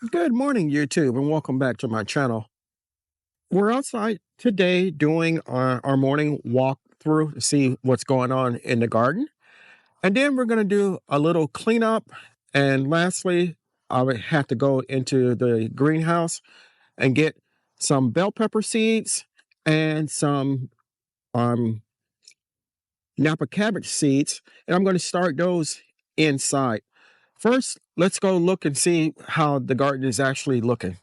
Good morning, YouTube, and welcome back to my channel. We're outside today doing our morning walk through to see what's going on in the garden. And then we're going to do a little cleanup. And lastly, I would have to go into the greenhouse and get some bell pepper seeds and some Napa cabbage seeds. And I'm going to start those inside. First, let's go look and see how the garden is actually looking.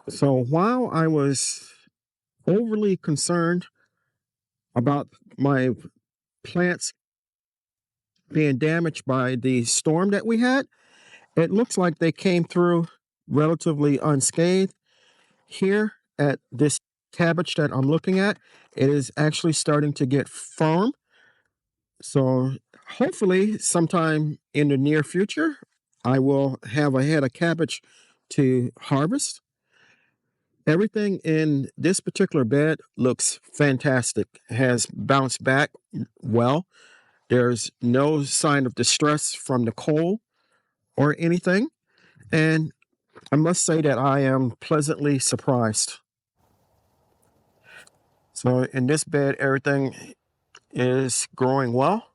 So while I was overly concerned about my plants being damaged by the storm that we had, it looks like they came through relatively unscathed. Here at this cabbage that I'm looking at, it is actually starting to get firm. So hopefully sometime in the near future, I will have a head of cabbage to harvest. Everything in this particular bed looks fantastic, has bounced back well. There's no sign of distress from the cold or anything. And I must say that I am pleasantly surprised. So in this bed, everything is growing well.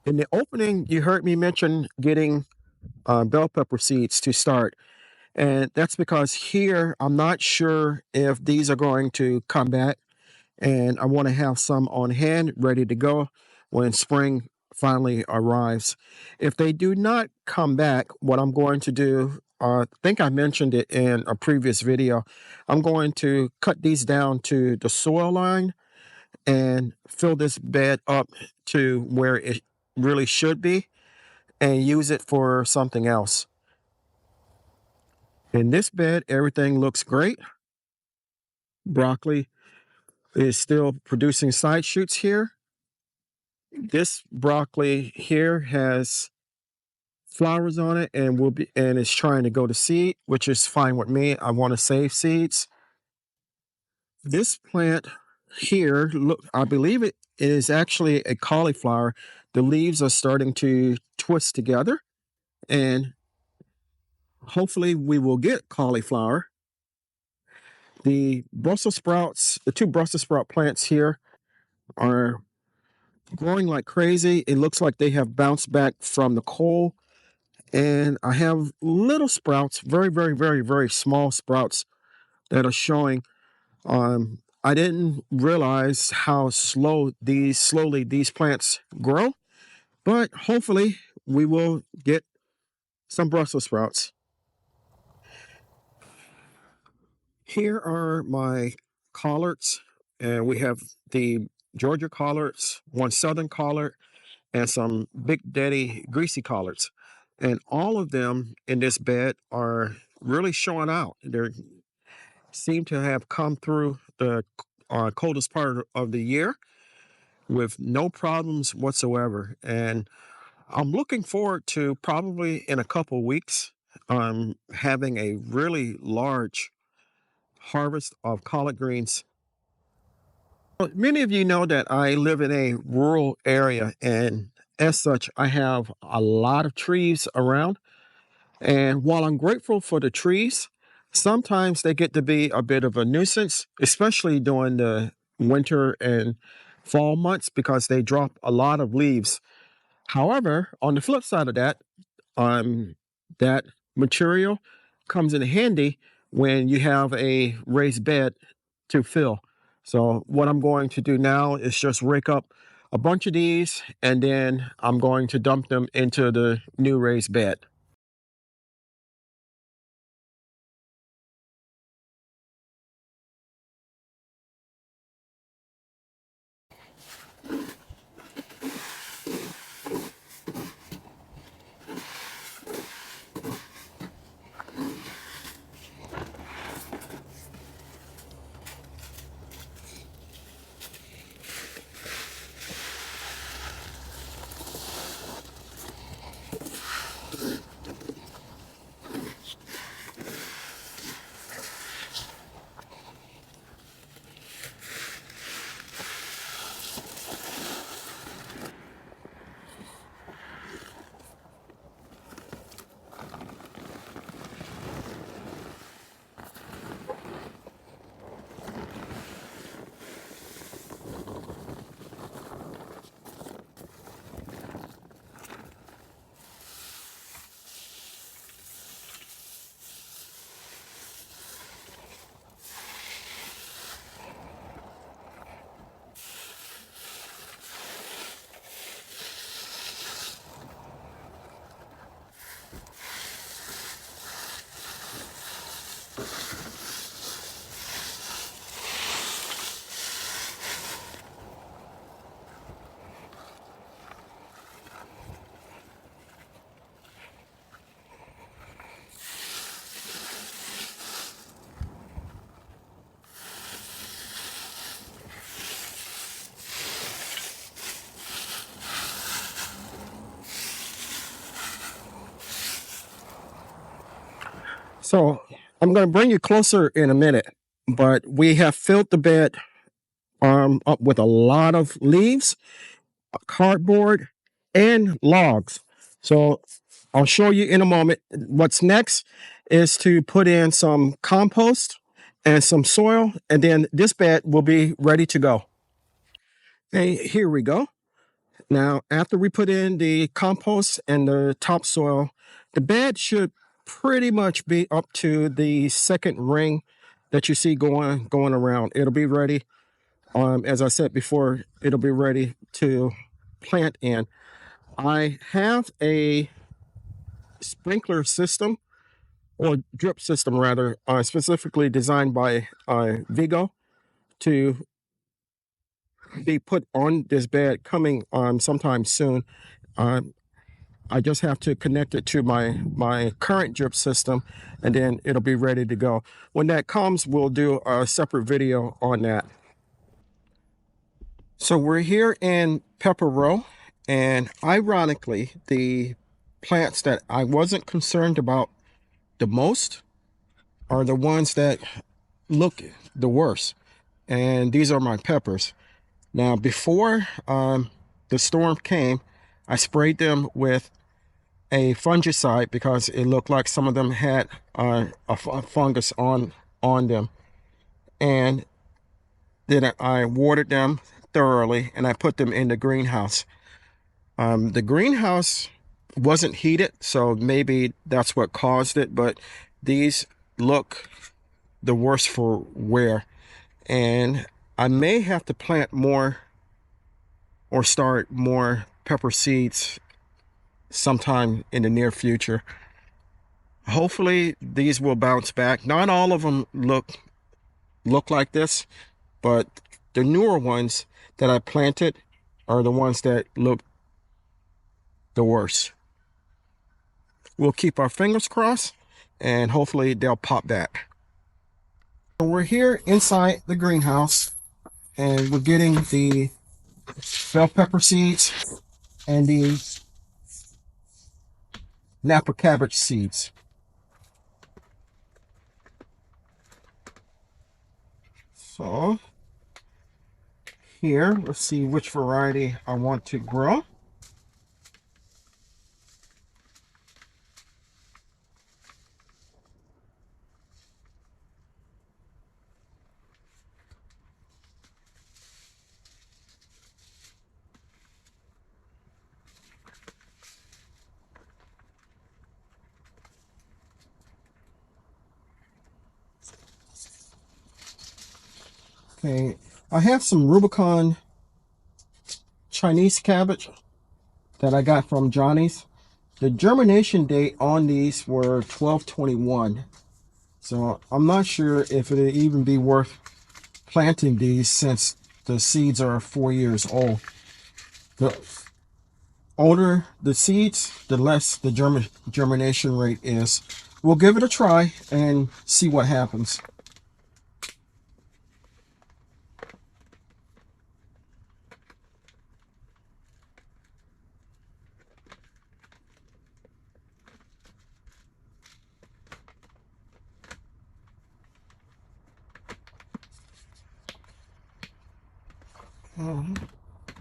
In the opening, you heard me mention getting bell pepper seeds to start. And that's because here, I'm not sure if these are going to come back. And I want to have some on hand ready to go when spring finally arrives. If they do not come back, what I'm going to do, I think I mentioned it in a previous video, I'm going to cut these down to the soil line and fill this bed up to where it really should be and use it for something else. In this bed, everything looks great. Broccoli is still producing side shoots here. This broccoli here has flowers on it and is trying to go to seed, which is fine with me. I want to save seeds. This plant here, look, I believe it is actually a cauliflower. The leaves are starting to twist together, and hopefully we will get cauliflower. The Brussels sprouts, the two Brussels sprout plants here are growing like crazy. It looks like they have bounced back from the cold. And I have little sprouts, very, very, very, very small sprouts that are showing. I didn't realize how slowly these plants grow, but hopefully we will get some Brussels sprouts. Here are my collards, and we have the Georgia collards, one southern collard, and some Big Daddy greasy collards. And all of them in this bed are really showing out. They seem to have come through the coldest part of the year with no problems whatsoever. And I'm looking forward to probably in a couple of weeks having a really large harvest of collard greens. Well, many of you know that I live in a rural area, and as such, I have a lot of trees around. And while I'm grateful for the trees, sometimes they get to be a bit of a nuisance, especially during the winter and fall months because they drop a lot of leaves. However, on the flip side of that material comes in handy when you have a raised bed to fill. So what I'm going to do now is just rake up a bunch of these and then I'm going to dump them into the new raised bed. So I'm going to bring you closer in a minute, but we have filled the bed up with a lot of leaves, cardboard, and logs. So I'll show you in a moment. What's next is to put in some compost and some soil, and then this bed will be ready to go. Okay, here we go. Now, after we put in the compost and the topsoil, the bed should pretty much be up to the second ring that you see going around. It'll be ready. As I said before, it'll be ready to plant in. I have a sprinkler system, or drip system rather, specifically designed by Vigo to be put on this bed coming sometime soon. I just have to connect it to my current drip system, and then it'll be ready to go. When that comes, we'll do a separate video on that. So we're here in Pepper Row, and ironically, the plants that I wasn't concerned about the most are the ones that look the worst, and these are my peppers. Now, before the storm came, I sprayed them with a fungicide because it looked like some of them had a fungus on them, and then I watered them thoroughly, and I put them in the greenhouse. The greenhouse wasn't heated, so maybe that's what caused it, but these look the worst for wear, and I may have to plant more or start more pepper seeds sometime in the near future. Hopefully these will bounce back. Not all of them look like this, but the newer ones that I planted are the ones that look the worst. We'll keep our fingers crossed, and hopefully they'll pop back. So we're here inside the greenhouse, and we're getting the bell pepper seeds and the Napa cabbage seeds. So here, let's see which variety I want to grow. Okay, I have some Rubicon Chinese cabbage that I got from Johnny's. The germination date on these were 12/21. So I'm not sure if it'd even be worth planting these since the seeds are 4 years old. The older the seeds, the less the germination rate is. We'll give it a try and see what happens.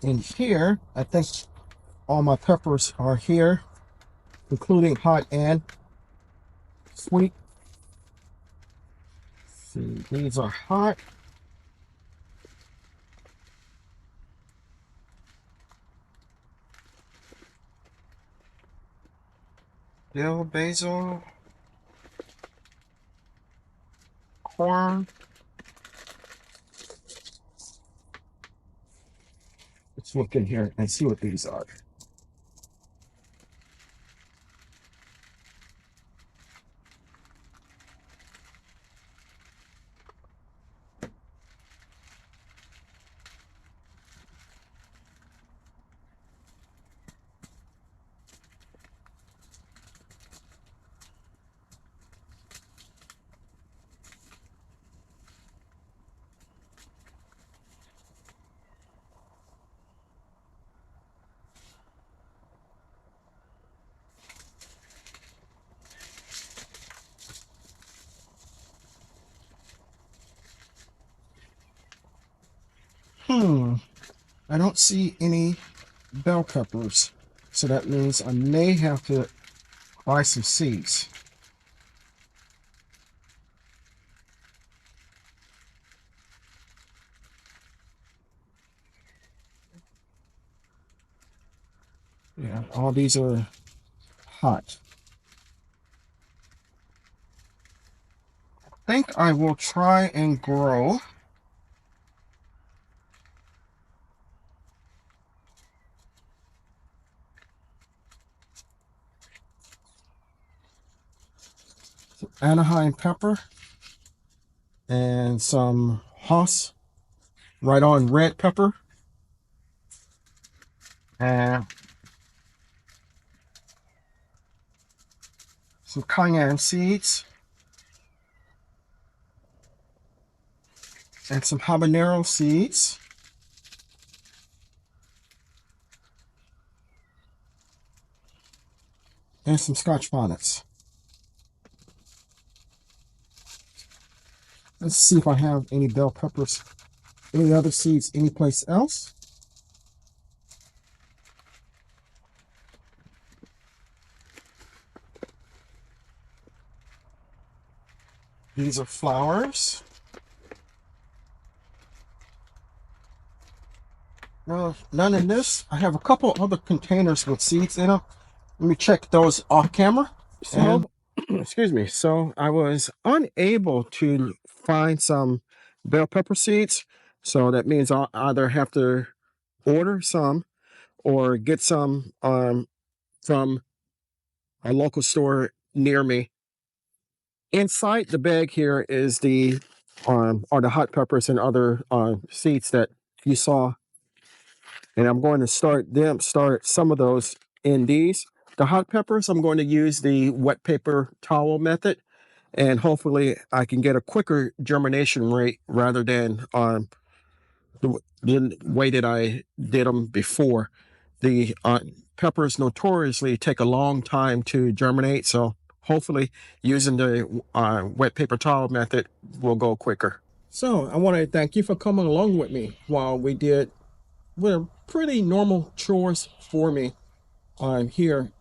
In here, I think all my peppers are here, including hot and sweet. Let's see, these are hot. Dill, basil, corn. Let's look in here and see what these are. I don't see any bell peppers. So that means I may have to buy some seeds. Yeah, all these are hot. I think I will try and grow some Anaheim pepper and some Hass right on red pepper and some cayenne seeds and some habanero seeds and some scotch bonnets. Let's see if I have any bell peppers, any other seeds anyplace else. These are flowers. No, none in this. I have a couple other containers with seeds in them. Let me check those off camera. So, excuse me. So I was unable to find some bell pepper seeds. So that means I'll either have to order some or get some from a local store near me. Inside the bag here is are the hot peppers and other seeds that you saw, and I'm going to start some of those in these. The hot peppers, I'm going to use the wet paper towel method, and hopefully I can get a quicker germination rate rather than the way that I did them before. The peppers notoriously take a long time to germinate, so hopefully using the wet paper towel method will go quicker. So I want to thank you for coming along with me while we did were pretty normal chores for me. I'm here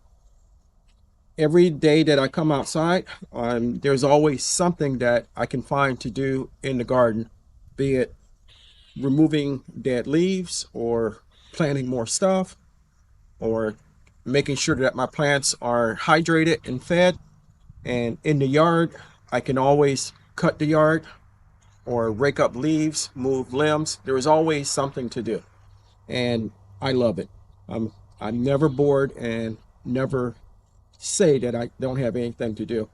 every day that I come outside. There's always something that I can find to do in the garden, be it removing dead leaves or planting more stuff or making sure that my plants are hydrated and fed. And in the yard, I can always cut the yard or rake up leaves, move limbs. There is always something to do, and I love it. I'm never bored and never say that I don't have anything to do.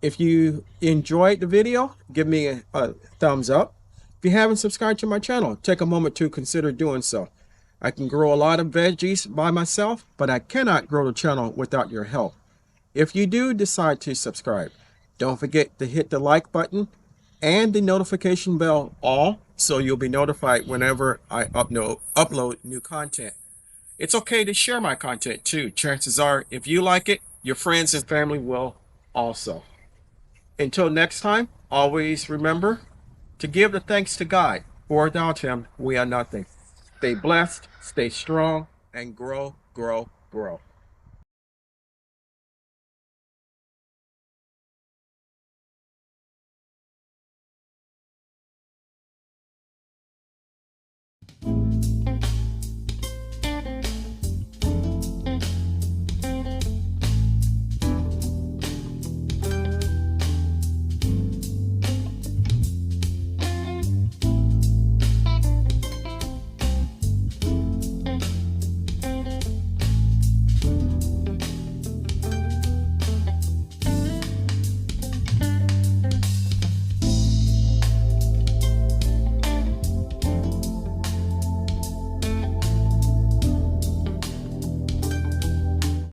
If you enjoyed the video, give me a thumbs up. If you haven't subscribed to my channel, take a moment to consider doing so. I can grow a lot of veggies by myself, but I cannot grow the channel without your help. If you do decide to subscribe, don't forget to hit the like button and the notification bell all so you'll be notified whenever I upload new content. It's okay to share my content too. Chances are, if you like it, your friends and family will also. Until next time, always remember to give the thanks to God, for without Him, we are nothing. Stay blessed, stay strong, and grow, grow, grow.